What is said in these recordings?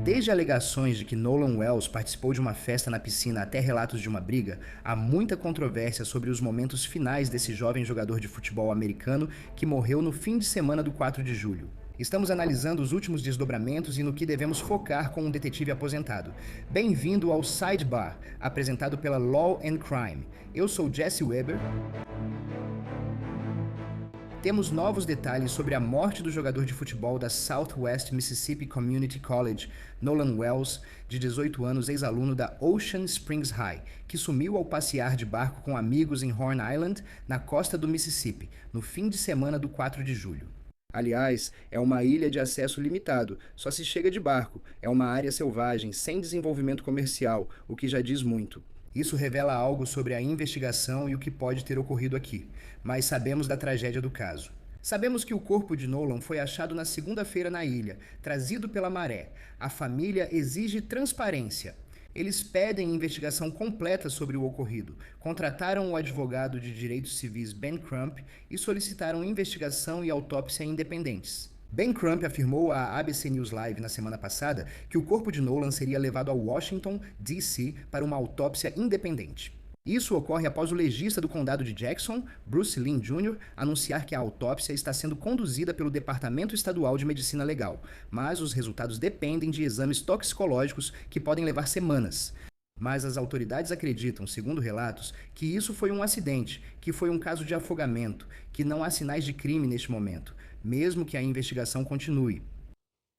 Desde alegações de que Nolan Wells participou de uma festa na piscina até relatos de uma briga, há muita controvérsia sobre os momentos finais desse jovem jogador de futebol americano que morreu no fim de semana do 4 de julho. Estamos analisando os últimos desdobramentos e no que devemos focar com um detetive aposentado. Bem-vindo ao Sidebar, apresentado pela Law and Crime. Eu sou Jesse Weber. Temos novos detalhes sobre a morte do jogador de futebol da Southwest Mississippi Community College, Nolan Wells, de 18 anos, ex-aluno da Ocean Springs High, que sumiu ao passear de barco com amigos em Horn Island, na costa do Mississippi, no fim de semana do 4 de julho. Aliás, é uma ilha de acesso limitado, só se chega de barco, é uma área selvagem, sem desenvolvimento comercial, o que já diz muito. Isso revela algo sobre a investigação e o que pode ter ocorrido aqui, mas sabemos da tragédia do caso. Sabemos que o corpo de Nolan foi achado na segunda-feira na ilha, trazido pela maré. A família exige transparência. Eles pedem investigação completa sobre o ocorrido, contrataram o advogado de direitos civis Ben Crump e solicitaram investigação e autópsia independentes. Ben Crump afirmou à ABC News Live na semana passada que o corpo de Nolan seria levado a Washington, D.C., para uma autópsia independente. Isso ocorre após o legista do condado de Jackson, Bruce Lynn Jr., anunciar que a autópsia está sendo conduzida pelo Departamento Estadual de Medicina Legal, mas os resultados dependem de exames toxicológicos que podem levar semanas. Mas as autoridades acreditam, segundo relatos, que isso foi um acidente, que foi um caso de afogamento, que não há sinais de crime neste momento, mesmo que a investigação continue.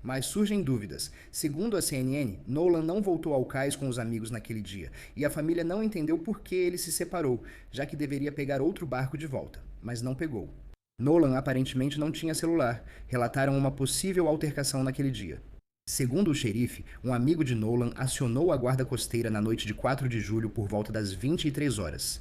Mas surgem dúvidas. Segundo a CNN, Nolan não voltou ao cais com os amigos naquele dia, e a família não entendeu por que ele se separou, já que deveria pegar outro barco de volta, mas não pegou. Nolan aparentemente não tinha celular, relataram uma possível altercação naquele dia. Segundo o xerife, um amigo de Nolan acionou a guarda costeira na noite de 4 de julho por volta das 23 horas.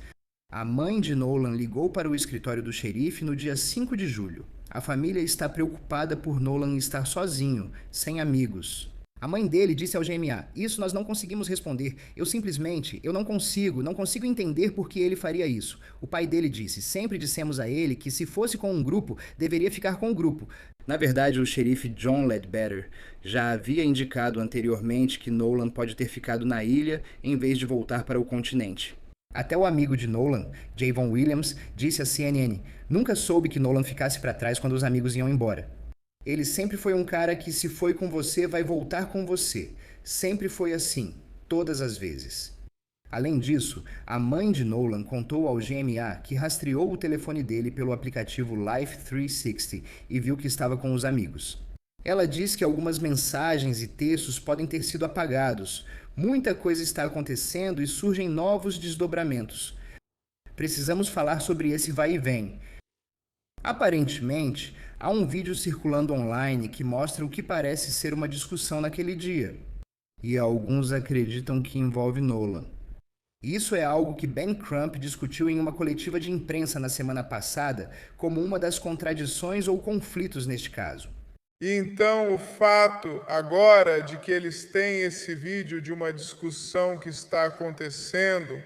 A mãe de Nolan ligou para o escritório do xerife no dia 5 de julho. A família está preocupada por Nolan estar sozinho, sem amigos. A mãe dele disse ao GMA: "Isso nós não conseguimos responder. Eu não consigo entender por que ele faria isso." O pai dele disse: "Sempre dissemos a ele que se fosse com um grupo, deveria ficar com o grupo." Na verdade, o xerife John Ledbetter já havia indicado anteriormente que Nolan pode ter ficado na ilha em vez de voltar para o continente. Até o amigo de Nolan, Javon Williams, disse à CNN: "Nunca soube que Nolan ficasse para trás quando os amigos iam embora. Ele sempre foi um cara que, se foi com você, vai voltar com você. Sempre foi assim, todas as vezes." Além disso, a mãe de Nolan contou ao GMA que rastreou o telefone dele pelo aplicativo Life 360 e viu que estava com os amigos. Ela diz que algumas mensagens e textos podem ter sido apagados. Muita coisa está acontecendo e surgem novos desdobramentos. Precisamos falar sobre esse vai e vem. Aparentemente, há um vídeo circulando online que mostra o que parece ser uma discussão naquele dia. E alguns acreditam que envolve Nolan. Isso é algo que Ben Crump discutiu em uma coletiva de imprensa na semana passada como uma das contradições ou conflitos neste caso. Então, o fato agora de que eles têm esse vídeo de uma discussão que está acontecendo.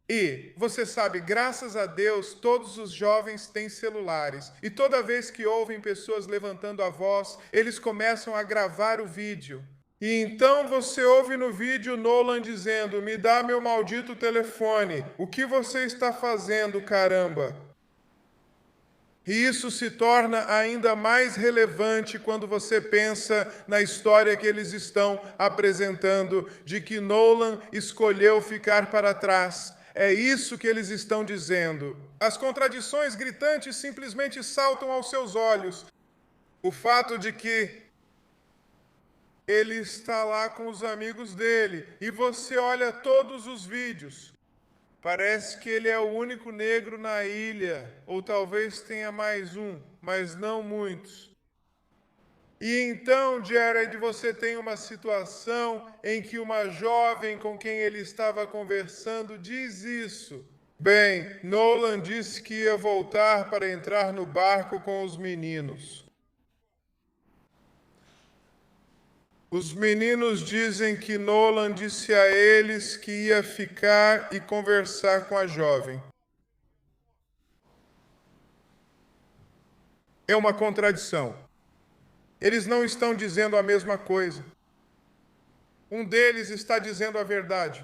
E, você sabe, graças a Deus, todos os jovens têm celulares. E toda vez que ouvem pessoas levantando a voz, eles começam a gravar o vídeo. E então você ouve no vídeo Nolan dizendo: "Me dá meu maldito telefone. O que você está fazendo, caramba?" E isso se torna ainda mais relevante quando você pensa na história que eles estão apresentando, de que Nolan escolheu ficar para trás. É isso que eles estão dizendo. As contradições gritantes simplesmente saltam aos seus olhos. O fato de que ele está lá com os amigos dele e você olha todos os vídeos. Parece que ele é o único negro na ilha, ou talvez tenha mais um, mas não muitos. E então, Jared, você tem uma situação em que uma jovem com quem ele estava conversando diz isso. Bem, Nolan disse que ia voltar para entrar no barco com os meninos. Os meninos dizem que Nolan disse a eles que ia ficar e conversar com a jovem. É uma contradição. Eles não estão dizendo a mesma coisa. Um deles está dizendo a verdade.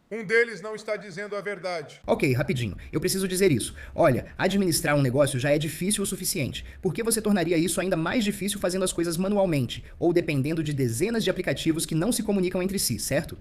Um deles não está dizendo a verdade. Ok, rapidinho. Eu preciso dizer isso. Olha, administrar um negócio já é difícil o suficiente. Por que você tornaria isso ainda mais difícil fazendo as coisas manualmente, ou dependendo de dezenas de aplicativos que não se comunicam entre si, certo?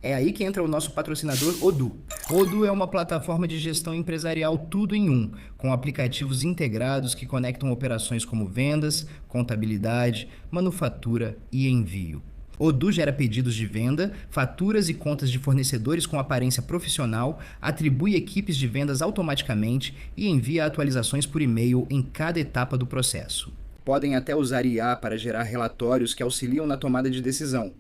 É aí que entra o nosso patrocinador Odoo. Odoo é uma plataforma de gestão empresarial tudo em um, com aplicativos integrados que conectam operações como vendas, contabilidade, manufatura e envio. Odoo gera pedidos de venda, faturas e contas de fornecedores com aparência profissional, atribui equipes de vendas automaticamente e envia atualizações por e-mail em cada etapa do processo. Podem até usar IA para gerar relatórios que auxiliam na tomada de decisão.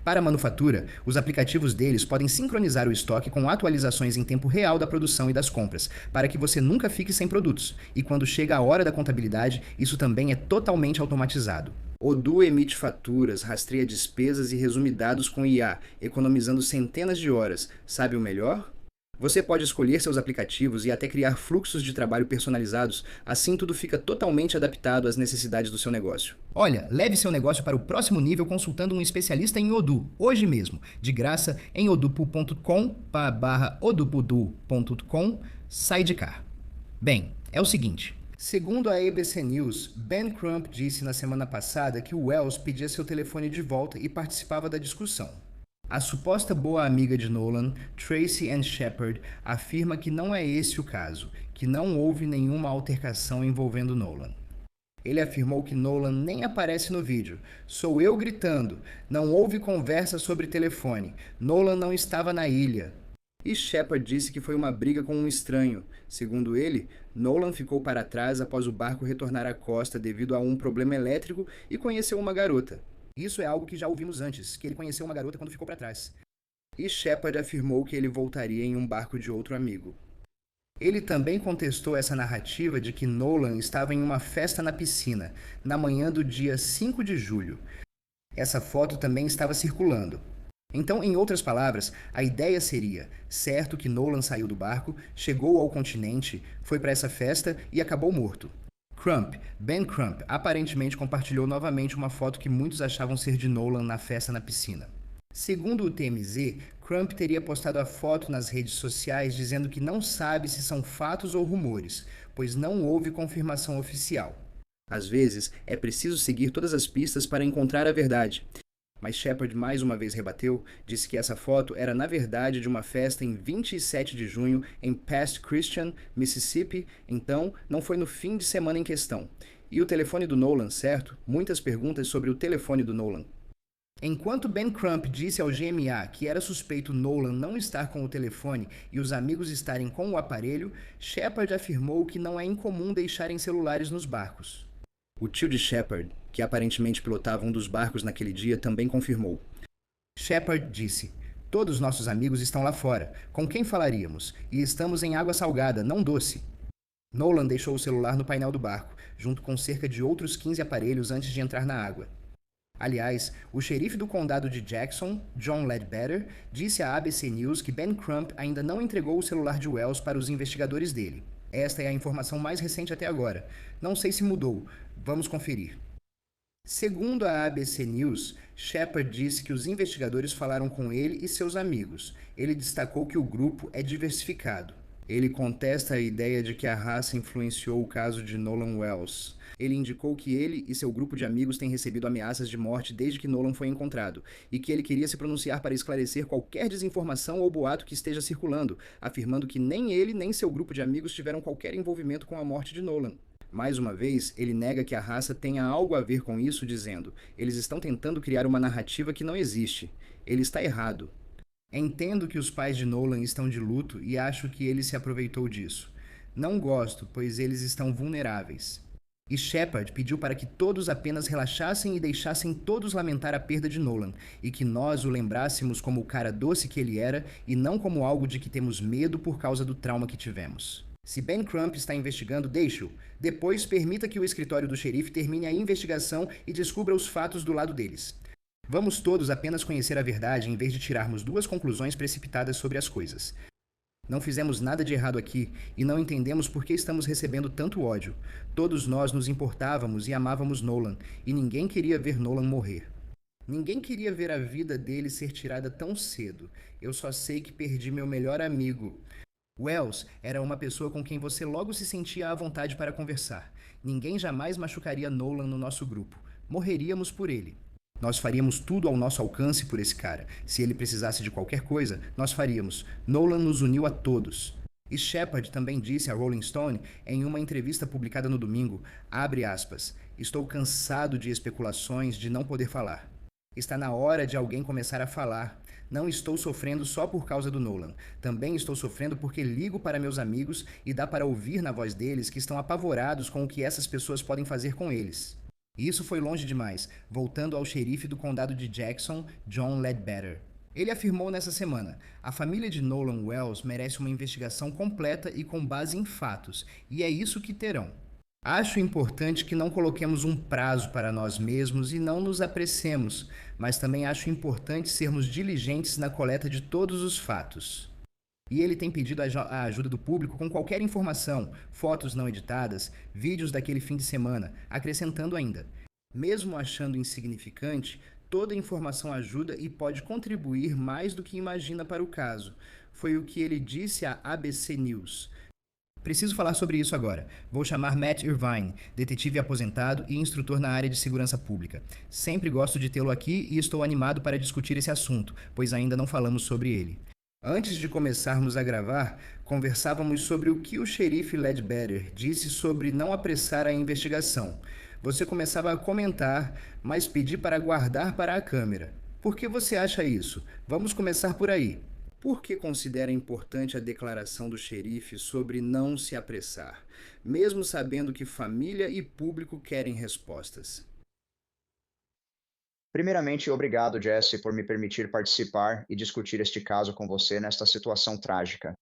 Para a manufatura, os aplicativos deles podem sincronizar o estoque com atualizações em tempo real da produção e das compras, para que você nunca fique sem produtos. E quando chega a hora da contabilidade, isso também é totalmente automatizado. Odoo emite faturas, rastreia despesas e resume dados com IA, economizando centenas de horas. Sabe o melhor? Você pode escolher seus aplicativos e até criar fluxos de trabalho personalizados, assim tudo fica totalmente adaptado às necessidades do seu negócio. Olha, leve seu negócio para o próximo nível consultando um especialista em Odoo, hoje mesmo, de graça em odoopool.com/odoopool.com, sidecar. Bem, é o seguinte. Segundo a ABC News, Ben Crump disse na semana passada que o Wells pedia seu telefone de volta e participava da discussão. A suposta boa amiga de Nolan, Tracy Ann Shepard, afirma que não é esse o caso, que não houve nenhuma altercação envolvendo Nolan. Ele afirmou que Nolan nem aparece no vídeo. Sou eu gritando. Não houve conversa sobre telefone. Nolan não estava na ilha. E Shepard disse que foi uma briga com um estranho. Segundo ele, Nolan ficou para trás após o barco retornar à costa devido a um problema elétrico e conheceu uma garota. Isso é algo que já ouvimos antes, que ele conheceu uma garota quando ficou para trás. E Shepard afirmou que ele voltaria em um barco de outro amigo. Ele também contestou essa narrativa de que Nolan estava em uma festa na piscina, na manhã do dia 5 de julho. Essa foto também estava circulando. Então, em outras palavras, a ideia seria, certo que Nolan saiu do barco, chegou ao continente, foi para essa festa e acabou morto. Ben Crump, aparentemente compartilhou novamente uma foto que muitos achavam ser de Nolan na festa na piscina. Segundo o TMZ, Crump teria postado a foto nas redes sociais dizendo que não sabe se são fatos ou rumores, pois não houve confirmação oficial. Às vezes, é preciso seguir todas as pistas para encontrar a verdade. Mas Shepard mais uma vez rebateu, disse que essa foto era na verdade de uma festa em 27 de junho em Pass Christian, Mississippi, então não foi no fim de semana em questão. E o telefone do Nolan, certo? Muitas perguntas sobre o telefone do Nolan. Enquanto Ben Crump disse ao GMA que era suspeito Nolan não estar com o telefone e os amigos estarem com o aparelho, Shepard afirmou que não é incomum deixarem celulares nos barcos. O tio de Shepard, que aparentemente pilotava um dos barcos naquele dia, também confirmou. Shepard disse: todos nossos amigos estão lá fora. Com quem falaríamos? E estamos em água salgada, não doce. Nolan deixou o celular no painel do barco, junto com cerca de outros 15 aparelhos antes de entrar na água. Aliás, o xerife do condado de Jackson, John Ledbetter, disse à ABC News que Ben Crump ainda não entregou o celular de Wells para os investigadores dele. Esta é a informação mais recente até agora. Não sei se mudou. Vamos conferir. Segundo a ABC News, Shepard disse que os investigadores falaram com ele e seus amigos. Ele destacou que o grupo é diversificado. Ele contesta a ideia de que a raça influenciou o caso de Nolan Wells. Ele indicou que ele e seu grupo de amigos têm recebido ameaças de morte desde que Nolan foi encontrado, e que ele queria se pronunciar para esclarecer qualquer desinformação ou boato que esteja circulando, afirmando que nem ele nem seu grupo de amigos tiveram qualquer envolvimento com a morte de Nolan. Mais uma vez, ele nega que a raça tenha algo a ver com isso, dizendo: eles estão tentando criar uma narrativa que não existe. Ele está errado. Entendo que os pais de Nolan estão de luto e acho que ele se aproveitou disso. Não gosto, pois eles estão vulneráveis. E Shepard pediu para que todos apenas relaxassem e deixassem todos lamentar a perda de Nolan, e que nós o lembrássemos como o cara doce que ele era e não como algo de que temos medo por causa do trauma que tivemos. Se Ben Crump está investigando, deixe-o. Depois, permita que o escritório do xerife termine a investigação e descubra os fatos do lado deles. Vamos todos apenas conhecer a verdade em vez de tirarmos duas conclusões precipitadas sobre as coisas. Não fizemos nada de errado aqui e não entendemos por que estamos recebendo tanto ódio. Todos nós nos importávamos e amávamos Nolan, e ninguém queria ver Nolan morrer. Ninguém queria ver a vida dele ser tirada tão cedo. Eu só sei que perdi meu melhor amigo. Wells era uma pessoa com quem você logo se sentia à vontade para conversar. Ninguém jamais machucaria Nolan no nosso grupo. Morreríamos por ele. Nós faríamos tudo ao nosso alcance por esse cara. Se ele precisasse de qualquer coisa, nós faríamos. Nolan nos uniu a todos. E Shepard também disse a Rolling Stone, em uma entrevista publicada no domingo, abre aspas, estou cansado de especulações de não poder falar. Está na hora de alguém começar a falar. Não estou sofrendo só por causa do Nolan. Também estou sofrendo porque ligo para meus amigos e dá para ouvir na voz deles que estão apavorados com o que essas pessoas podem fazer com eles. E isso foi longe demais, voltando ao xerife do condado de Jackson, John Ledbetter. Ele afirmou nessa semana, a família de Nolan Wells merece uma investigação completa e com base em fatos, e é isso que terão. Acho importante que não coloquemos um prazo para nós mesmos e não nos apressemos, mas também acho importante sermos diligentes na coleta de todos os fatos. E ele tem pedido a ajuda do público com qualquer informação, fotos não editadas, vídeos daquele fim de semana, acrescentando ainda. Mesmo achando insignificante, toda informação ajuda e pode contribuir mais do que imagina para o caso. Foi o que ele disse à ABC News. Preciso falar sobre isso agora. Vou chamar Matt Irvine, detetive aposentado e instrutor na área de segurança pública. Sempre gosto de tê-lo aqui e estou animado para discutir esse assunto, pois ainda não falamos sobre ele. Antes de começarmos a gravar, conversávamos sobre o que o xerife Ledbetter disse sobre não apressar a investigação. Você começava a comentar, mas pedi para guardar para a câmera. Por que você acha isso? Vamos começar por aí. Por que considera importante a declaração do xerife sobre não se apressar, mesmo sabendo que família e público querem respostas? Primeiramente, obrigado, Jesse, por me permitir participar e discutir este caso com você nesta situação trágica.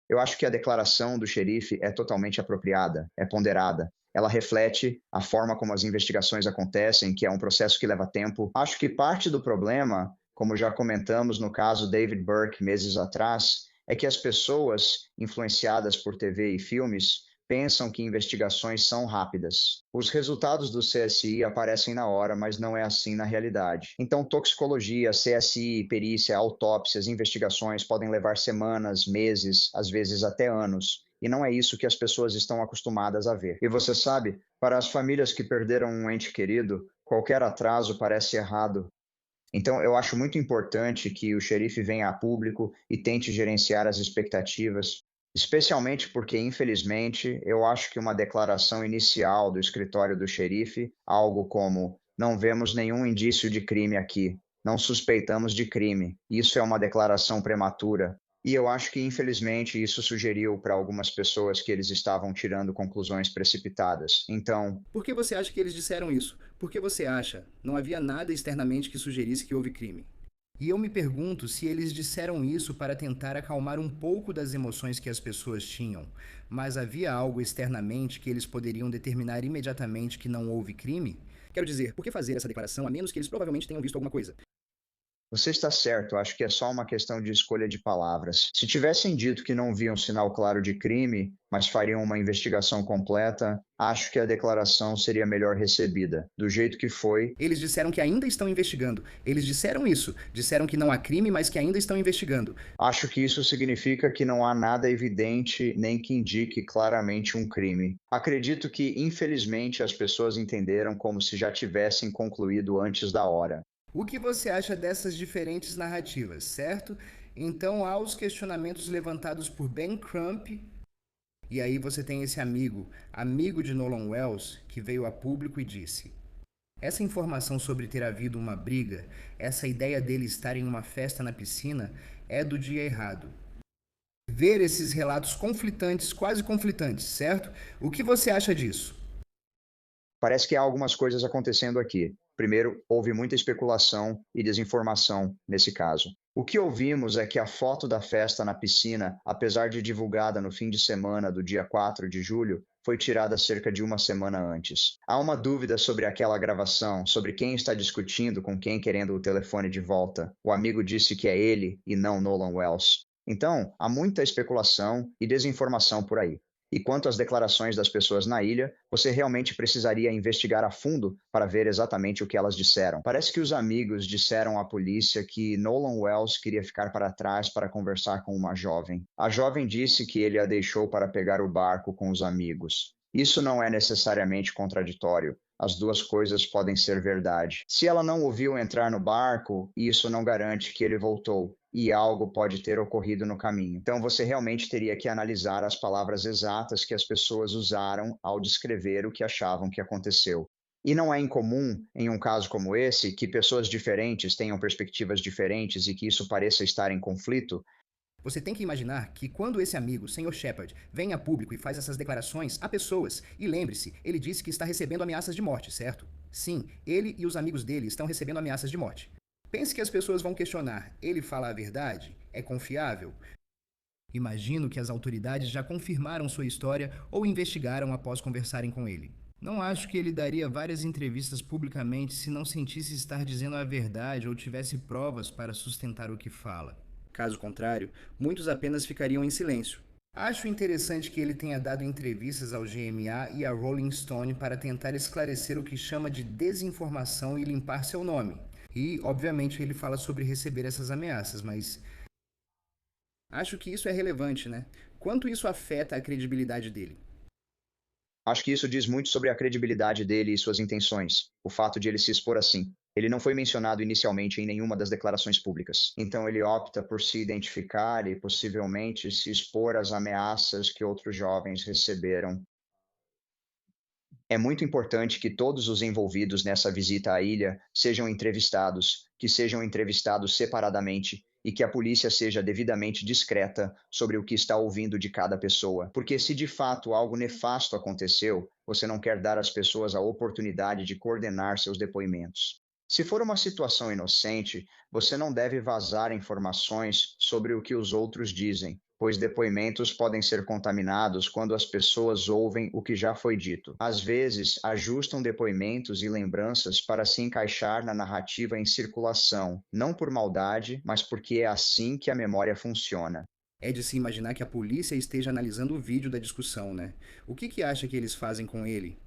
Eu acho que a declaração do xerife é totalmente apropriada, é ponderada. Ela reflete a forma como as investigações acontecem, que é um processo que leva tempo. Acho que parte do problema, como já comentamos no caso David Burke meses atrás, é que as pessoas influenciadas por TV e filmes pensam que investigações são rápidas. Os resultados do CSI aparecem na hora, mas não é assim na realidade. Então, toxicologia, CSI, perícia, autópsias, investigações podem levar semanas, meses, às vezes até anos. E não é isso que as pessoas estão acostumadas a ver. E você sabe, para as famílias que perderam um ente querido, qualquer atraso parece errado. Então, eu acho muito importante que o xerife venha a público e tente gerenciar as expectativas, especialmente porque, infelizmente, eu acho que uma declaração inicial do escritório do xerife, algo como "não vemos nenhum indício de crime aqui, não suspeitamos de crime", isso é uma declaração prematura. E eu acho que, infelizmente, isso sugeriu para algumas pessoas que eles estavam tirando conclusões precipitadas. Então, Por que você acha que eles disseram isso? Por que você acha? Não havia nada externamente que sugerisse que houve crime. E eu me pergunto se eles disseram isso para tentar acalmar um pouco das emoções que as pessoas tinham, mas havia algo externamente que eles poderiam determinar imediatamente que não houve crime? Quero dizer, por que fazer essa declaração a menos que eles provavelmente tenham visto alguma coisa? você está certo, acho que é só uma questão de escolha de palavras. Se tivessem dito que não viam sinal claro de crime, mas fariam uma investigação completa, acho que a declaração seria melhor recebida. Do jeito que foi, Eles disseram que ainda estão investigando. Eles disseram isso. Disseram que não há crime, mas que ainda estão investigando. acho que isso significa que não há nada evidente nem que indique claramente um crime. Acredito que, infelizmente, as pessoas entenderam como se já tivessem concluído antes da hora. O que você acha dessas diferentes narrativas, certo? Então há os questionamentos levantados por Ben Crump, e aí você tem esse amigo de Nolan Wells, que veio a público e disse: essa informação sobre ter havido uma briga, essa ideia dele estar em uma festa na piscina, é do dia errado. Ver esses relatos conflitantes, quase conflitantes, certo? O que você acha disso? Parece que há algumas coisas acontecendo aqui. Primeiro, houve muita especulação e desinformação nesse caso. O que ouvimos é que a foto da festa na piscina, apesar de divulgada no fim de semana do dia 4 de julho, foi tirada cerca de uma semana antes. Há uma dúvida sobre aquela gravação, sobre quem está discutindo com quem querendo o telefone de volta. O amigo disse que é ele e não Nolan Wells. Então, há muita especulação e desinformação por aí. E quanto às declarações das pessoas na ilha, você realmente precisaria investigar a fundo para ver exatamente o que elas disseram. Parece que os amigos disseram à polícia que Nolan Wells queria ficar para trás para conversar com uma jovem. A jovem disse que ele a deixou para pegar o barco com os amigos. Isso não é necessariamente contraditório. As duas coisas podem ser verdade. Se ela não o viu entrar no barco, isso não garante que ele voltou, e algo pode ter ocorrido no caminho. Então você realmente teria que analisar as palavras exatas que as pessoas usaram ao descrever o que achavam que aconteceu. E não é incomum, em um caso como esse, que pessoas diferentes tenham perspectivas diferentes e que isso pareça estar em conflito. Você tem que imaginar que quando esse amigo, Sr. Shepard, vem a público e faz essas declarações, há pessoas. E lembre-se, ele disse que está recebendo ameaças de morte, certo? Sim, ele e os amigos dele estão recebendo ameaças de morte. Pense que as pessoas vão questionar: ele fala a verdade? É confiável? Imagino que as autoridades já confirmaram sua história ou investigaram após conversarem com ele. Não acho que ele daria várias entrevistas publicamente se não sentisse estar dizendo a verdade ou tivesse provas para sustentar o que fala. Caso contrário, muitos apenas ficariam em silêncio. Acho interessante que ele tenha dado entrevistas ao GMA e à Rolling Stone para tentar esclarecer o que chama de desinformação e limpar seu nome. E, obviamente, ele fala sobre receber essas ameaças, mas acho que isso é relevante, né? Quanto isso afeta a credibilidade dele? Acho que isso diz muito sobre a credibilidade dele e suas intenções, o fato de ele se expor assim. Ele não foi mencionado inicialmente em nenhuma das declarações públicas. Então ele opta por se identificar e possivelmente se expor às ameaças que outros jovens receberam. É muito importante que todos os envolvidos nessa visita à ilha sejam entrevistados, que sejam entrevistados separadamente e que a polícia seja devidamente discreta sobre o que está ouvindo de cada pessoa. Porque se de fato algo nefasto aconteceu, você não quer dar às pessoas a oportunidade de coordenar seus depoimentos. Se for uma situação inocente, você não deve vazar informações sobre o que os outros dizem, pois depoimentos podem ser contaminados quando as pessoas ouvem o que já foi dito. Às vezes, ajustam depoimentos e lembranças para se encaixar na narrativa em circulação, não por maldade, mas porque é assim que a memória funciona. É de se imaginar que a polícia esteja analisando o vídeo da discussão, né? O que acha que eles fazem com ele?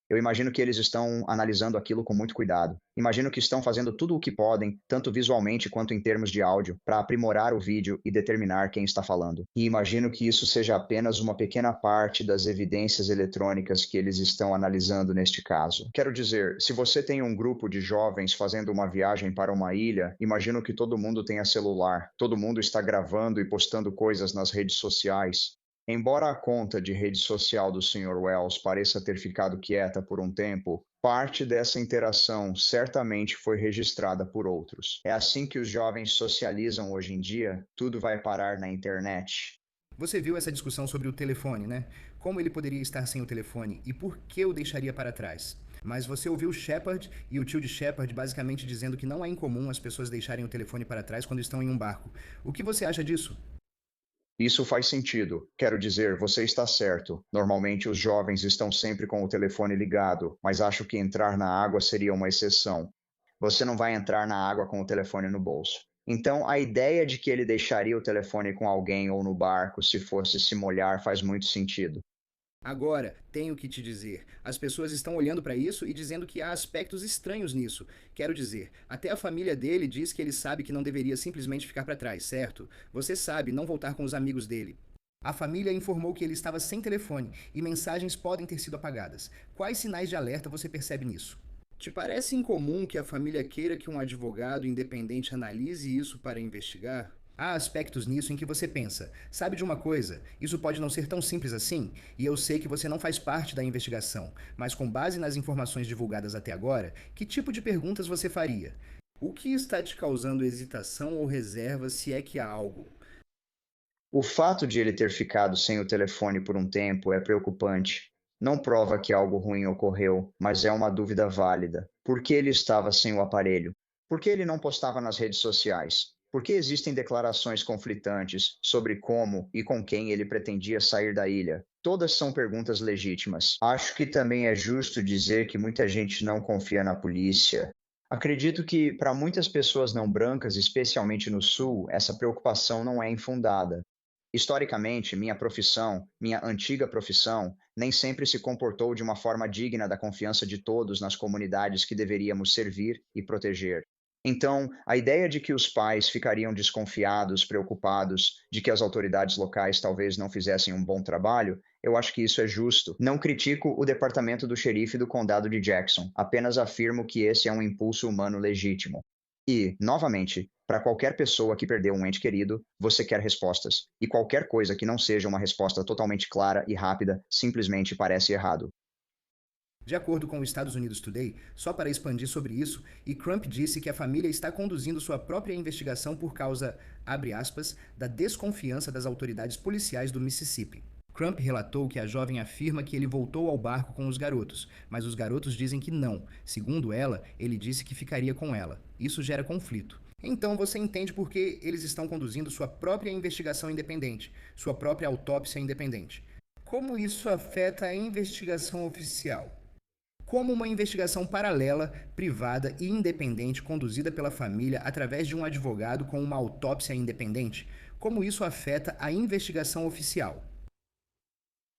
Eu imagino que eles estão analisando aquilo com muito cuidado. Imagino que estão fazendo tudo o que podem, tanto visualmente quanto em termos de áudio, para aprimorar o vídeo e determinar quem está falando. E imagino que isso seja apenas uma pequena parte das evidências eletrônicas que eles estão analisando neste caso. Quero dizer, se você tem um grupo de jovens fazendo uma viagem para uma ilha, imagino que todo mundo tenha celular, todo mundo está gravando e postando coisas nas redes sociais. Embora a conta de rede social do Sr. Wells pareça ter ficado quieta por um tempo, parte dessa interação certamente foi registrada por outros. É assim que os jovens socializam hoje em dia, tudo vai parar na internet. Você viu essa discussão sobre o telefone, né? Como ele poderia estar sem o telefone e por que o deixaria para trás? Mas você ouviu Shepard e o tio de Shepard basicamente dizendo que não é incomum as pessoas deixarem o telefone para trás quando estão em um barco. O que você acha disso? Isso faz sentido. Quero dizer, você está certo. Normalmente os jovens estão sempre com o telefone ligado, mas acho que entrar na água seria uma exceção. Você não vai entrar na água com o telefone no bolso. Então, a ideia de que ele deixaria o telefone com alguém ou no barco se fosse se molhar faz muito sentido. Agora, tenho que te dizer, as pessoas estão olhando para isso e dizendo que há aspectos estranhos nisso. Quero dizer, até a família dele diz que ele sabe que não deveria simplesmente ficar para trás, certo? Você sabe, não voltar com os amigos dele. A família informou que ele estava sem telefone e mensagens podem ter sido apagadas. Quais sinais de alerta você percebe nisso? Te parece incomum que a família queira que um advogado independente analise isso para investigar? Há aspectos nisso em que você pensa: sabe de uma coisa, isso pode não ser tão simples assim, e eu sei que você não faz parte da investigação, mas com base nas informações divulgadas até agora, que tipo de perguntas você faria? O que está te causando hesitação ou reserva, se é que há algo? O fato de ele ter ficado sem o telefone por um tempo é preocupante. Não prova que algo ruim ocorreu, mas é uma dúvida válida. Por que ele estava sem o aparelho? Por que ele não postava nas redes sociais? Por que existem declarações conflitantes sobre como e com quem ele pretendia sair da ilha? Todas são perguntas legítimas. Acho que também é justo dizer que muita gente não confia na polícia. Acredito que, para muitas pessoas não brancas, especialmente no Sul, essa preocupação não é infundada. Historicamente, minha antiga profissão, nem sempre se comportou de uma forma digna da confiança de todos nas comunidades que deveríamos servir e proteger. Então, a ideia de que os pais ficariam desconfiados, preocupados, de que as autoridades locais talvez não fizessem um bom trabalho, eu acho que isso é justo. Não critico o departamento do xerife do condado de Jackson, apenas afirmo que esse é um impulso humano legítimo. E, novamente, para qualquer pessoa que perdeu um ente querido, você quer respostas. E qualquer coisa que não seja uma resposta totalmente clara e rápida simplesmente parece errado. De acordo com o Estados Unidos Today, só para expandir sobre isso, e Crump disse que a família está conduzindo sua própria investigação por causa, abre aspas, da desconfiança das autoridades policiais do Mississippi. Crump relatou que a jovem afirma que ele voltou ao barco com os garotos, mas os garotos dizem que não. Segundo ela, ele disse que ficaria com ela. Isso gera conflito. Então você entende por que eles estão conduzindo sua própria investigação independente, sua própria autópsia independente. Como isso afeta a investigação oficial? Como uma investigação paralela, privada e independente conduzida pela família através de um advogado com uma autópsia independente? Como isso afeta a investigação oficial?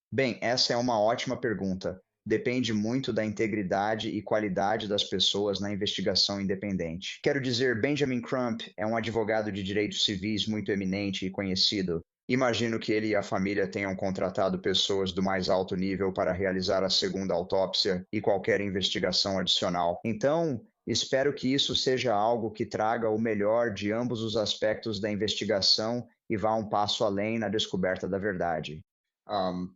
Bem, essa é uma ótima pergunta. Depende muito da integridade e qualidade das pessoas na investigação independente. Quero dizer, Benjamin Crump é um advogado de direitos civis muito eminente e conhecido. Imagino que ele e a família tenham contratado pessoas do mais alto nível para realizar a segunda autópsia e qualquer investigação adicional. Então, espero que isso seja algo que traga o melhor de ambos os aspectos da investigação e vá um passo além na descoberta da verdade. Um,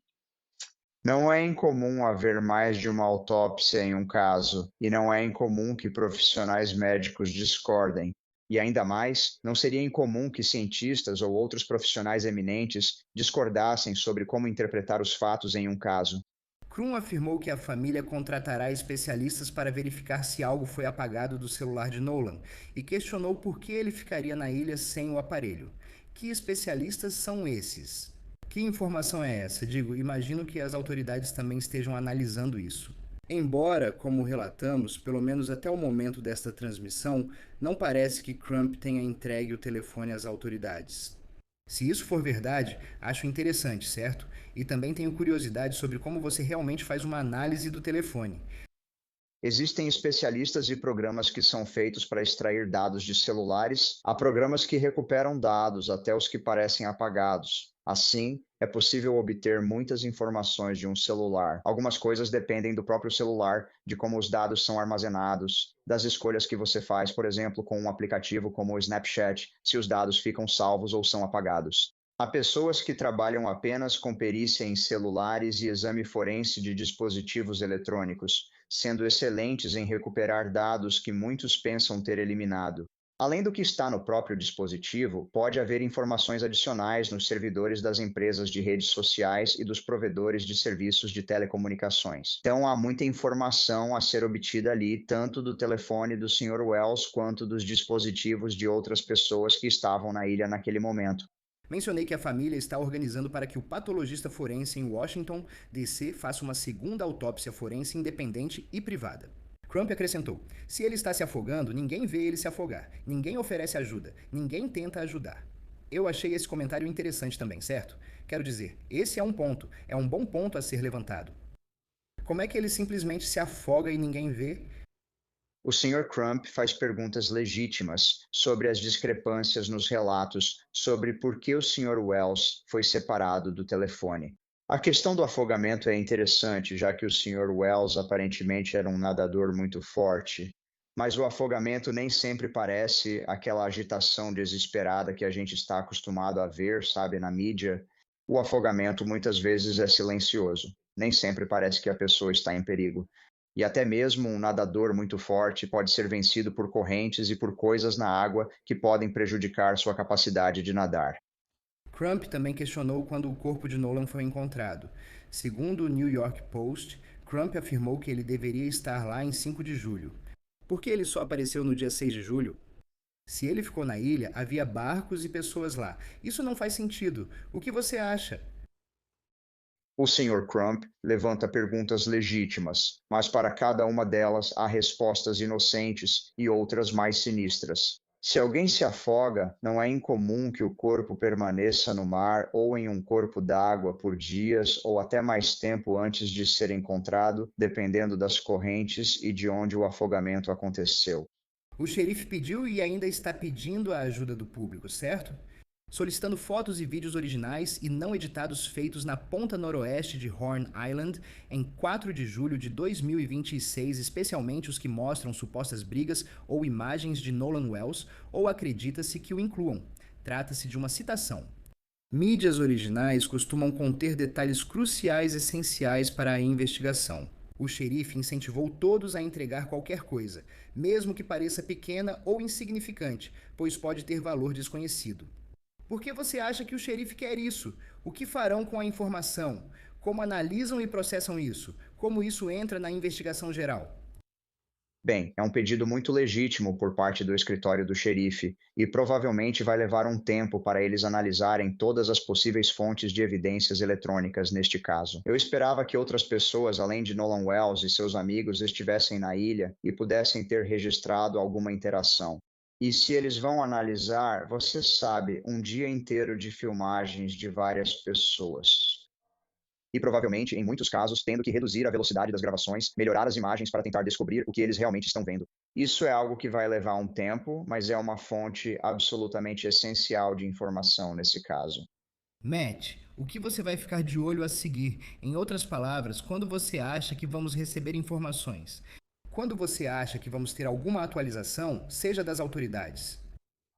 não é incomum haver mais de uma autópsia em um caso, e não é incomum que profissionais médicos discordem. E ainda mais, não seria incomum que cientistas ou outros profissionais eminentes discordassem sobre como interpretar os fatos em um caso. Krum afirmou que a família contratará especialistas para verificar se algo foi apagado do celular de Nolan e questionou por que ele ficaria na ilha sem o aparelho. Que especialistas são esses? Que informação é essa? Digo, imagino que as autoridades também estejam analisando isso. Embora, como relatamos, pelo menos até o momento desta transmissão, não parece que Crump tenha entregue o telefone às autoridades. Se isso for verdade, acho interessante, certo? E também tenho curiosidade sobre como você realmente faz uma análise do telefone. Existem especialistas e programas que são feitos para extrair dados de celulares, há programas que recuperam dados, até os que parecem apagados. Assim, é possível obter muitas informações de um celular. Algumas coisas dependem do próprio celular, de como os dados são armazenados, das escolhas que você faz, por exemplo, com um aplicativo como o Snapchat, se os dados ficam salvos ou são apagados. Há pessoas que trabalham apenas com perícia em celulares e exame forense de dispositivos eletrônicos, sendo excelentes em recuperar dados que muitos pensam ter eliminado. Além do que está no próprio dispositivo, pode haver informações adicionais nos servidores das empresas de redes sociais e dos provedores de serviços de telecomunicações. Então, há muita informação a ser obtida ali, tanto do telefone do Sr. Wells quanto dos dispositivos de outras pessoas que estavam na ilha naquele momento. Mencionei que a família está organizando para que o patologista forense em Washington, D.C., faça uma segunda autópsia forense independente e privada. Crump acrescentou: se ele está se afogando, ninguém vê ele se afogar, ninguém oferece ajuda, ninguém tenta ajudar. Eu achei esse comentário interessante também, certo? Quero dizer, esse é um bom ponto a ser levantado. Como é que ele simplesmente se afoga e ninguém vê? O Sr. Crump faz perguntas legítimas sobre as discrepâncias nos relatos sobre por que o Sr. Wells foi separado do telefone. A questão do afogamento é interessante, já que o Sr. Wells aparentemente era um nadador muito forte, mas o afogamento nem sempre parece aquela agitação desesperada que a gente está acostumado a ver, sabe, na mídia. O afogamento muitas vezes é silencioso, nem sempre parece que a pessoa está em perigo. E até mesmo um nadador muito forte pode ser vencido por correntes e por coisas na água que podem prejudicar sua capacidade de nadar. Crump também questionou quando o corpo de Nolan foi encontrado. Segundo o New York Post, Crump afirmou que ele deveria estar lá em 5 de julho. Por que ele só apareceu no dia 6 de julho? Se ele ficou na ilha, havia barcos e pessoas lá. Isso não faz sentido. O que você acha? O Sr. Crump levanta perguntas legítimas, mas para cada uma delas há respostas inocentes e outras mais sinistras. Se alguém se afoga, não é incomum que o corpo permaneça no mar ou em um corpo d'água por dias ou até mais tempo antes de ser encontrado, dependendo das correntes e de onde o afogamento aconteceu. O xerife pediu e ainda está pedindo a ajuda do público, certo? Solicitando fotos e vídeos originais e não editados feitos na ponta noroeste de Horn Island em 4 de julho de 2026, especialmente os que mostram supostas brigas ou imagens de Nolan Wells, ou acredita-se que o incluam. Trata-se de uma citação. Mídias originais costumam conter detalhes cruciais essenciais para a investigação. O xerife incentivou todos a entregar qualquer coisa, mesmo que pareça pequena ou insignificante, pois pode ter valor desconhecido. Por que você acha que o xerife quer isso? O que farão com a informação? Como analisam e processam isso? Como isso entra na investigação geral? Bem, é um pedido muito legítimo por parte do escritório do xerife e provavelmente vai levar um tempo para eles analisarem todas as possíveis fontes de evidências eletrônicas neste caso. Eu esperava que outras pessoas, além de Nolan Wells e seus amigos, estivessem na ilha e pudessem ter registrado alguma interação. E se eles vão analisar, você sabe, um dia inteiro de filmagens de várias pessoas. E provavelmente, em muitos casos, tendo que reduzir a velocidade das gravações, melhorar as imagens para tentar descobrir o que eles realmente estão vendo. Isso é algo que vai levar um tempo, mas é uma fonte absolutamente essencial de informação nesse caso. Matt, o que você vai ficar de olho a seguir? Em outras palavras, quando você acha que vamos receber informações? Quando você acha que vamos ter alguma atualização, seja das autoridades?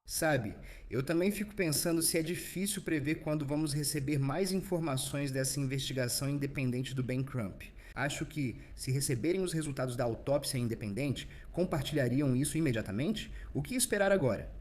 Sabe, eu também fico pensando se é difícil prever quando vamos receber mais informações dessa investigação independente do Ben Crump. Acho que, se receberem os resultados da autópsia independente, compartilhariam isso imediatamente? O que esperar agora?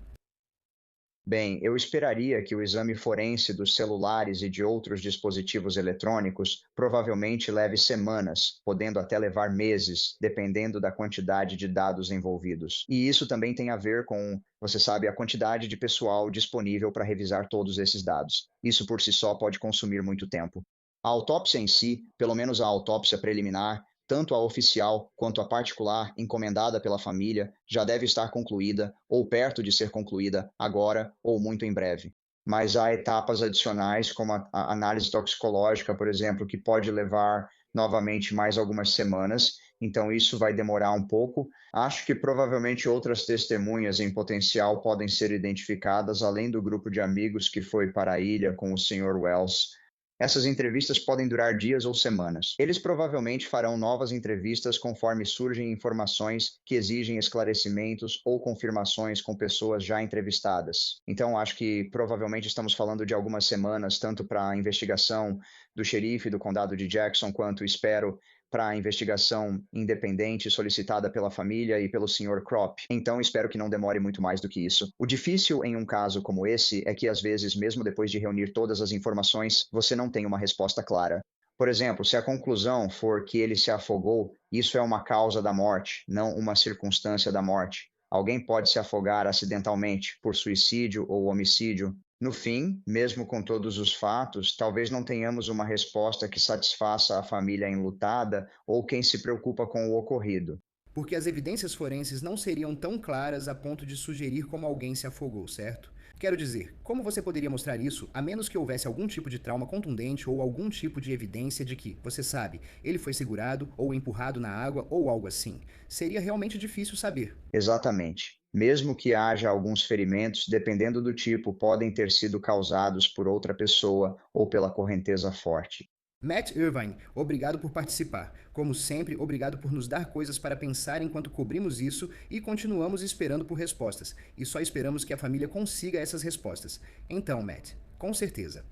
Bem, eu esperaria que o exame forense dos celulares e de outros dispositivos eletrônicos provavelmente leve semanas, podendo até levar meses, dependendo da quantidade de dados envolvidos. E isso também tem a ver com, você sabe, a quantidade de pessoal disponível para revisar todos esses dados. Isso por si só pode consumir muito tempo. A autópsia em si, pelo menos a autópsia preliminar, tanto a oficial quanto a particular encomendada pela família, já deve estar concluída ou perto de ser concluída agora ou muito em breve. Mas há etapas adicionais, como a análise toxicológica, por exemplo, que pode levar novamente mais algumas semanas, então isso vai demorar um pouco. Acho que provavelmente outras testemunhas em potencial podem ser identificadas, além do grupo de amigos que foi para a ilha com o Sr. Wells. Essas entrevistas podem durar dias ou semanas. Eles provavelmente farão novas entrevistas conforme surgem informações que exigem esclarecimentos ou confirmações com pessoas já entrevistadas. Então, acho que provavelmente estamos falando de algumas semanas, tanto para a investigação do xerife do condado de Jackson, quanto, espero, para a investigação independente solicitada pela família e pelo Sr. Crop. Então, espero que não demore muito mais do que isso. O difícil em um caso como esse é que, às vezes, mesmo depois de reunir todas as informações, você não tem uma resposta clara. Por exemplo, se a conclusão for que ele se afogou, isso é uma causa da morte, não uma circunstância da morte. Alguém pode se afogar acidentalmente, por suicídio ou homicídio. No fim, mesmo com todos os fatos, talvez não tenhamos uma resposta que satisfaça a família enlutada ou quem se preocupa com o ocorrido. Porque as evidências forenses não seriam tão claras a ponto de sugerir como alguém se afogou, certo? Quero dizer, como você poderia mostrar isso a menos que houvesse algum tipo de trauma contundente ou algum tipo de evidência de que, você sabe, ele foi segurado ou empurrado na água ou algo assim? Seria realmente difícil saber. Exatamente. Mesmo que haja alguns ferimentos, dependendo do tipo, podem ter sido causados por outra pessoa ou pela correnteza forte. Matt Irvine, obrigado por participar. Como sempre, obrigado por nos dar coisas para pensar enquanto cobrimos isso e continuamos esperando por respostas. E só esperamos que a família consiga essas respostas. Então, Matt, com certeza.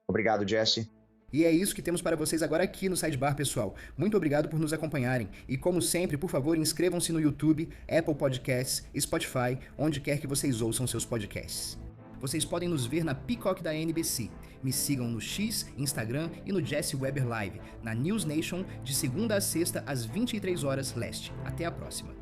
Obrigado, Jesse. E é isso que temos para vocês agora aqui no Sidebar, pessoal. Muito obrigado por nos acompanharem. E como sempre, por favor, inscrevam-se no YouTube, Apple Podcasts, Spotify, onde quer que vocês ouçam seus podcasts. Vocês podem nos ver na Peacock da NBC. Me sigam no X, Instagram e no Jesse Weber Live, na News Nation, de segunda a sexta às 23 horas leste. Até a próxima.